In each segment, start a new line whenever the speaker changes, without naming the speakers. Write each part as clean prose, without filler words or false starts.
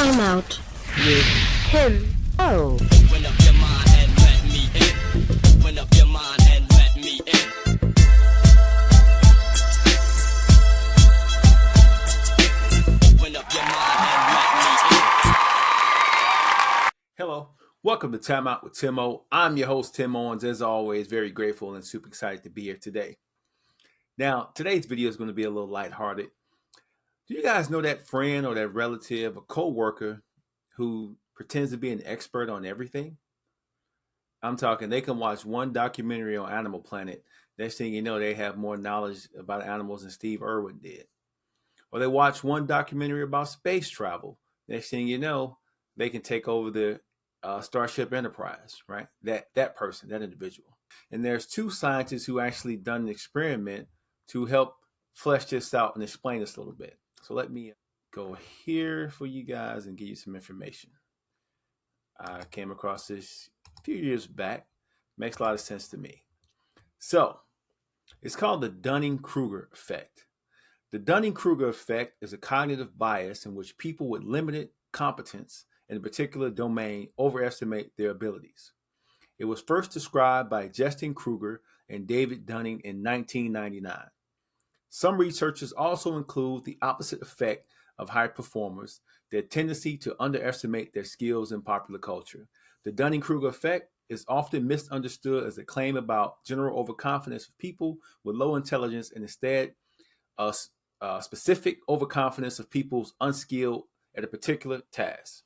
Time out with him. Oh.
Open up your mind and let me in. Open up your mind and let me in. Open up your mind and let me in.
Hello, welcome to Time Out with Timo. I'm your host, Tim Owens. As always, very grateful and super excited to be here today. Now, today's video is going to be a little lighthearted. Do you guys know that friend or that relative, a co-worker who pretends to be an expert on everything? I'm talking they can watch one documentary on Animal Planet. Next thing you know, they have more knowledge about animals than Steve Irwin did. Or they watch one documentary about space travel. Next thing you know, they can take over the Starship Enterprise, right? That person, that individual. And there's two scientists who actually done an experiment to help flesh this out and explain this a little bit. So let me go here for you guys and give you some information. I came across this a few years back. Makes a lot of sense to me. So it's called the Dunning-Kruger effect. The Dunning-Kruger effect is a cognitive bias in which people with limited competence in a particular domain overestimate their abilities. It was first described by Justin Kruger and David Dunning in 1999. Some researchers also include the opposite effect of high performers, their tendency to underestimate their skills in popular culture. The Dunning-Kruger effect is often misunderstood as a claim about general overconfidence of people with low intelligence and instead specific overconfidence of people's unskilled at a particular task.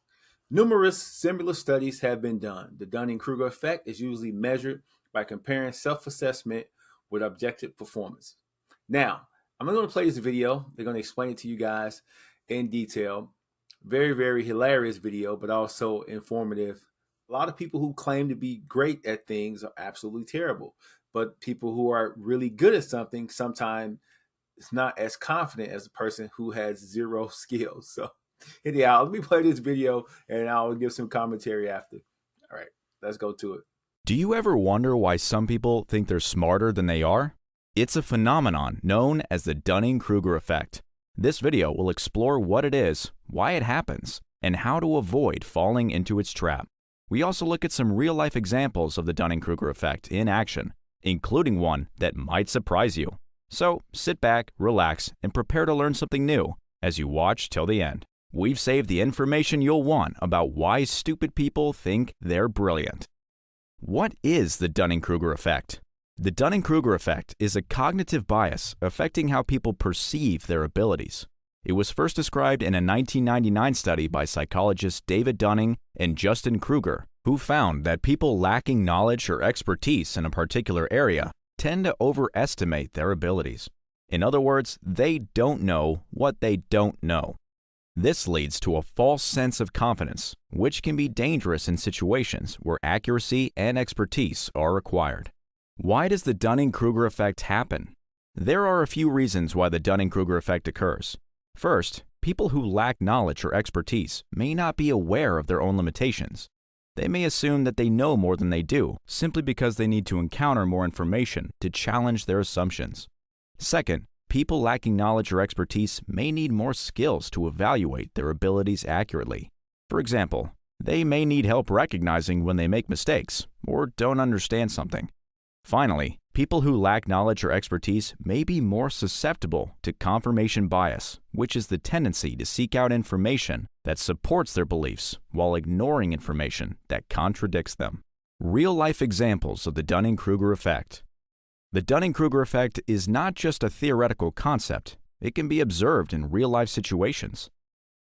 Numerous similar studies have been done. The Dunning-Kruger effect is usually measured by comparing self-assessment with objective performance. Now, I'm going to play this video. They're going to explain it to you guys in detail. Very, very hilarious video, but also informative. A lot of people who claim to be great at things are absolutely terrible. But people who are really good at something sometimes is not as confident as a person who has zero skills. So anyhow, let me play this video and I'll give some commentary after. All right, let's go to it.
Do you ever wonder why some people think they're smarter than they are? It's a phenomenon known as the Dunning-Kruger effect. This video will explore what it is, why it happens, and how to avoid falling into its trap. We also look at some real-life examples of the Dunning-Kruger effect in action, including one that might surprise you. So sit back, relax, and prepare to learn something new as you watch till the end. We've saved the information you'll want about why stupid people think they're brilliant. What is the Dunning-Kruger effect? The Dunning-Kruger effect is a cognitive bias affecting how people perceive their abilities. It was first described in a 1999 study by psychologists David Dunning and Justin Kruger, who found that people lacking knowledge or expertise in a particular area tend to overestimate their abilities. In other words, they don't know what they don't know. This leads to a false sense of confidence, which can be dangerous in situations where accuracy and expertise are required. Why does the Dunning-Kruger effect happen? There are a few reasons why the Dunning-Kruger effect occurs. First, people who lack knowledge or expertise may not be aware of their own limitations. They may assume that they know more than they do, simply because they need to encounter more information to challenge their assumptions. Second, people lacking knowledge or expertise may need more skills to evaluate their abilities accurately. For example, they may need help recognizing when they make mistakes or don't understand something. Finally, people who lack knowledge or expertise may be more susceptible to confirmation bias, which is the tendency to seek out information that supports their beliefs while ignoring information that contradicts them. Real-life examples of the Dunning-Kruger effect. The Dunning-Kruger effect is not just a theoretical concept. It can be observed in real-life situations.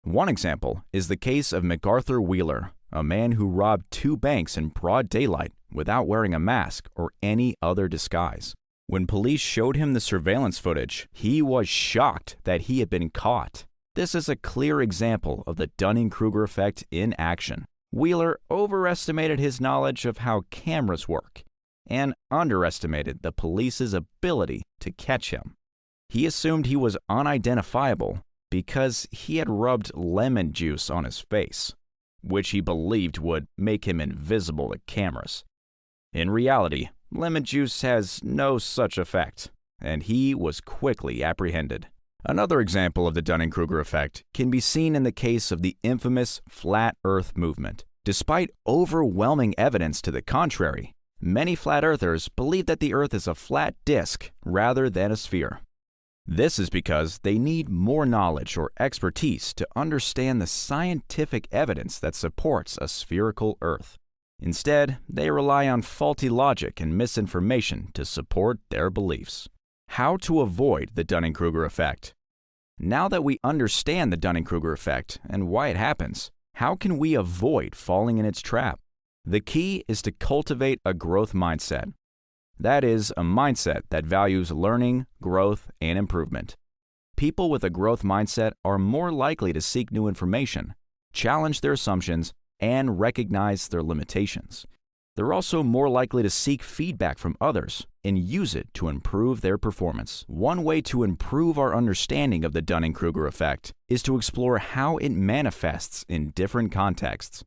One example is the case of MacArthur Wheeler, a man who robbed two banks in broad daylight without wearing a mask or any other disguise. When police showed him the surveillance footage, he was shocked that he had been caught. This is a clear example of the Dunning-Kruger effect in action. Wheeler overestimated his knowledge of how cameras work and underestimated the police's ability to catch him. He assumed he was unidentifiable because he had rubbed lemon juice on his face, which he believed would make him invisible to cameras. In reality, lemon juice has no such effect, and he was quickly apprehended. Another example of the Dunning-Kruger effect can be seen in the case of the infamous Flat Earth movement. Despite overwhelming evidence to the contrary, many flat earthers believe that the Earth is a flat disk rather than a sphere. This is because they need more knowledge or expertise to understand the scientific evidence that supports a spherical Earth. Instead, they rely on faulty logic and misinformation to support their beliefs. How to avoid the Dunning-Kruger effect? Now that we understand the Dunning-Kruger effect and why it happens, how can we avoid falling in its trap? The key is to cultivate a growth mindset. That is, a mindset that values learning, growth, and improvement. People with a growth mindset are more likely to seek new information, challenge their assumptions, and recognize their limitations. They're also more likely to seek feedback from others and use it to improve their performance. One way to improve our understanding of the Dunning-Kruger effect is to explore how it manifests in different contexts.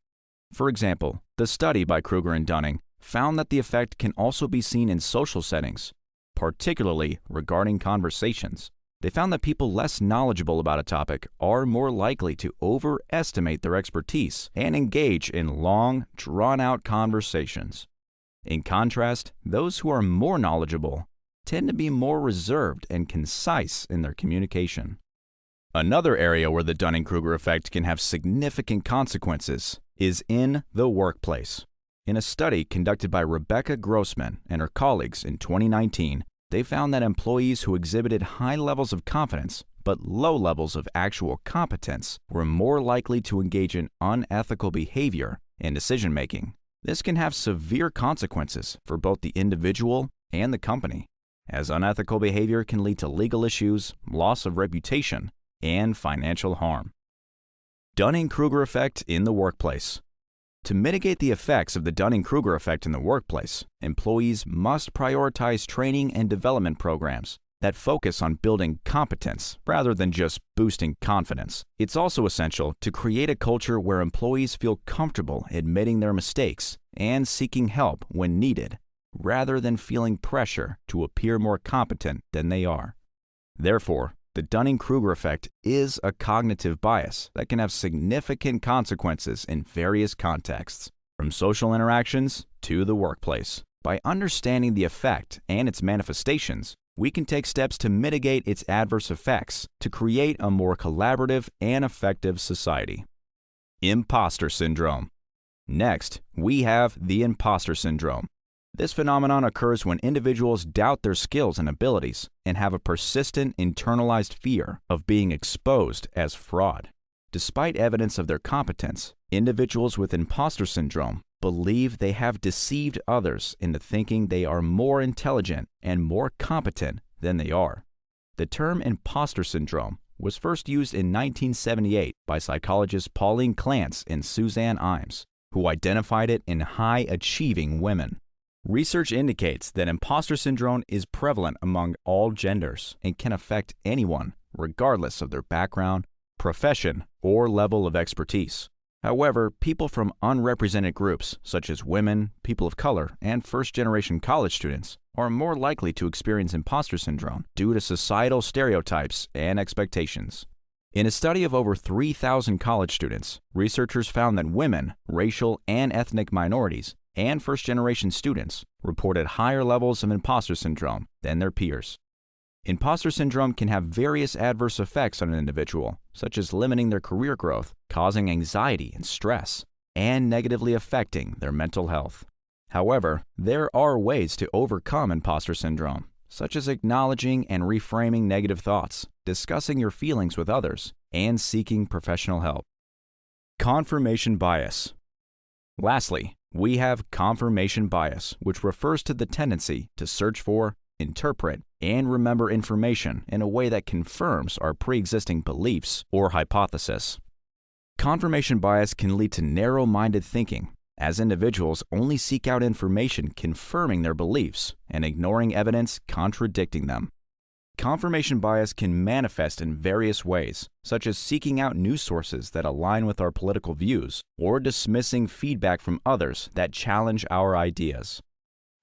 For example, the study by Kruger and Dunning found that the effect can also be seen in social settings, particularly regarding conversations. They found that people less knowledgeable about a topic are more likely to overestimate their expertise and engage in long, drawn-out conversations. In contrast, those who are more knowledgeable tend to be more reserved and concise in their communication. Another area where the Dunning-Kruger effect can have significant consequences is in the workplace. In a study conducted by Rebecca Grossman and her colleagues in 2019, they found that employees who exhibited high levels of confidence but low levels of actual competence were more likely to engage in unethical behavior and decision-making. This can have severe consequences for both the individual and the company, as unethical behavior can lead to legal issues, loss of reputation, and financial harm. Dunning-Kruger effect in the workplace. To mitigate the effects of the Dunning-Kruger effect in the workplace, employees must prioritize training and development programs that focus on building competence rather than just boosting confidence. It's also essential to create a culture where employees feel comfortable admitting their mistakes and seeking help when needed, rather than feeling pressure to appear more competent than they are. Therefore, the Dunning-Kruger effect is a cognitive bias that can have significant consequences in various contexts, from social interactions to the workplace. By understanding the effect and its manifestations, we can take steps to mitigate its adverse effects to create a more collaborative and effective society. Impostor syndrome. Next, we have the impostor syndrome. This phenomenon occurs when individuals doubt their skills and abilities and have a persistent internalized fear of being exposed as fraud. Despite evidence of their competence, individuals with impostor syndrome believe they have deceived others into thinking they are more intelligent and more competent than they are. The term impostor syndrome was first used in 1978 by psychologists Pauline Clance and Suzanne Imes, who identified it in high-achieving women. Research indicates that impostor syndrome is prevalent among all genders and can affect anyone, regardless of their background, profession, or level of expertise. However, people from unrepresented groups, such as women, people of color, and first-generation college students, are more likely to experience impostor syndrome due to societal stereotypes and expectations. In a study of over 3,000 college students, researchers found that women, racial and ethnic minorities, and first-generation students reported higher levels of impostor syndrome than their peers. Impostor syndrome can have various adverse effects on an individual, such as limiting their career growth, causing anxiety and stress, and negatively affecting their mental health. However, there are ways to overcome impostor syndrome, such as acknowledging and reframing negative thoughts, discussing your feelings with others, and seeking professional help. Confirmation bias. Lastly, we have confirmation bias, which refers to the tendency to search for, interpret, and remember information in a way that confirms our pre-existing beliefs or hypothesis. Confirmation bias can lead to narrow-minded thinking, as individuals only seek out information confirming their beliefs and ignoring evidence contradicting them. Confirmation bias can manifest in various ways, such as seeking out news sources that align with our political views or dismissing feedback from others that challenge our ideas.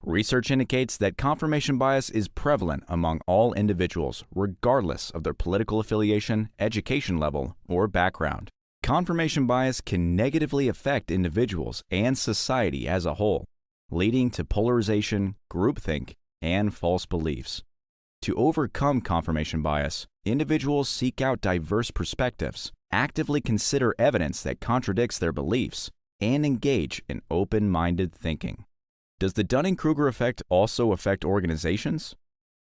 Research indicates that confirmation bias is prevalent among all individuals, regardless of their political affiliation, education level, or background. Confirmation bias can negatively affect individuals and society as a whole, leading to polarization, groupthink, and false beliefs. To overcome confirmation bias, individuals seek out diverse perspectives, actively consider evidence that contradicts their beliefs, and engage in open-minded thinking. Does the Dunning-Kruger effect also affect organizations?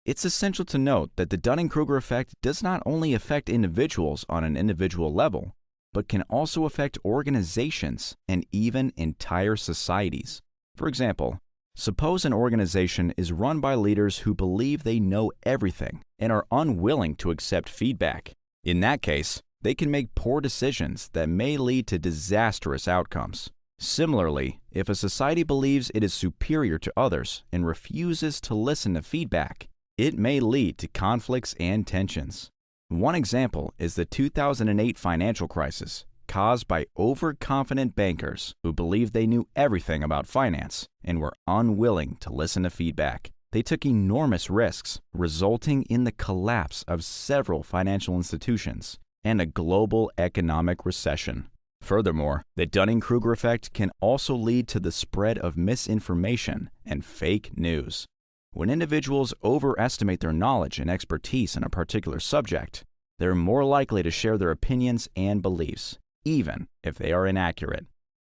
It's essential to note that the Dunning-Kruger effect does not only affect individuals on an individual level, but can also affect organizations and even entire societies. For example, suppose an organization is run by leaders who believe they know everything and are unwilling to accept feedback. In that case, they can make poor decisions that may lead to disastrous outcomes. Similarly, if a society believes it is superior to others and refuses to listen to feedback, it may lead to conflicts and tensions. One example is the 2008 financial crisis, caused by overconfident bankers who believed they knew everything about finance and were unwilling to listen to feedback. They took enormous risks, resulting in the collapse of several financial institutions and a global economic recession. Furthermore, the Dunning-Kruger effect can also lead to the spread of misinformation and fake news. When individuals overestimate their knowledge and expertise in a particular subject, they're more likely to share their opinions and beliefs, even if they are inaccurate.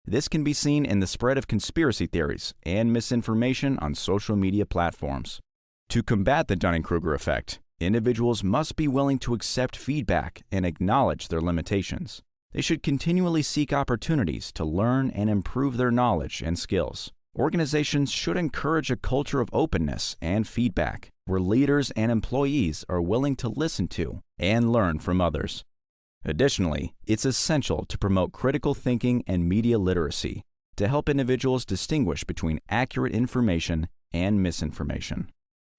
This can be seen in the spread of conspiracy theories and misinformation on social media platforms. To combat the Dunning-Kruger effect, individuals must be willing to accept feedback and acknowledge their limitations. They should continually seek opportunities to learn and improve their knowledge and skills. Organizations should encourage a culture of openness and feedback, where leaders and employees are willing to listen to and learn from others. Additionally, it's essential to promote critical thinking and media literacy to help individuals distinguish between accurate information and misinformation.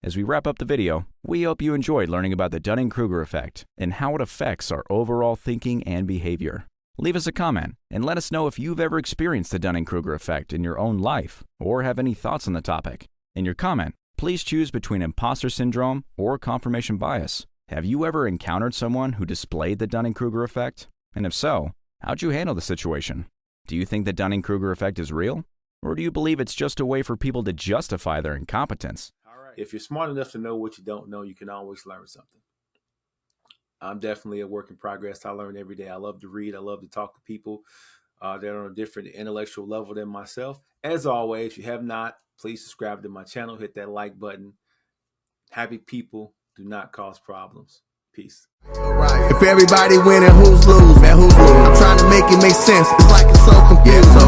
As we wrap up the video, we hope you enjoyed learning about the Dunning-Kruger effect and how it affects our overall thinking and behavior. Leave us a comment and let us know if you've ever experienced the Dunning-Kruger effect in your own life or have any thoughts on the topic. In your comment, please choose between imposter syndrome or confirmation bias. Have you ever encountered someone who displayed the Dunning-Kruger effect? And if so, how'd you handle the situation? Do you think the Dunning-Kruger effect is real? Or do you believe it's just a way for people to justify their incompetence?
If you're smart enough to know what you don't know, you can always learn something. I'm definitely a work in progress. I learn every day. I love to read. I love to talk to people that are on a different intellectual level than myself. As always, if you have not, please subscribe to my channel. Hit that like button. Happy people do not cause problems. Peace.
If everybody winning, who's losing? I'm trying to make it make sense. It's like it's so confusing.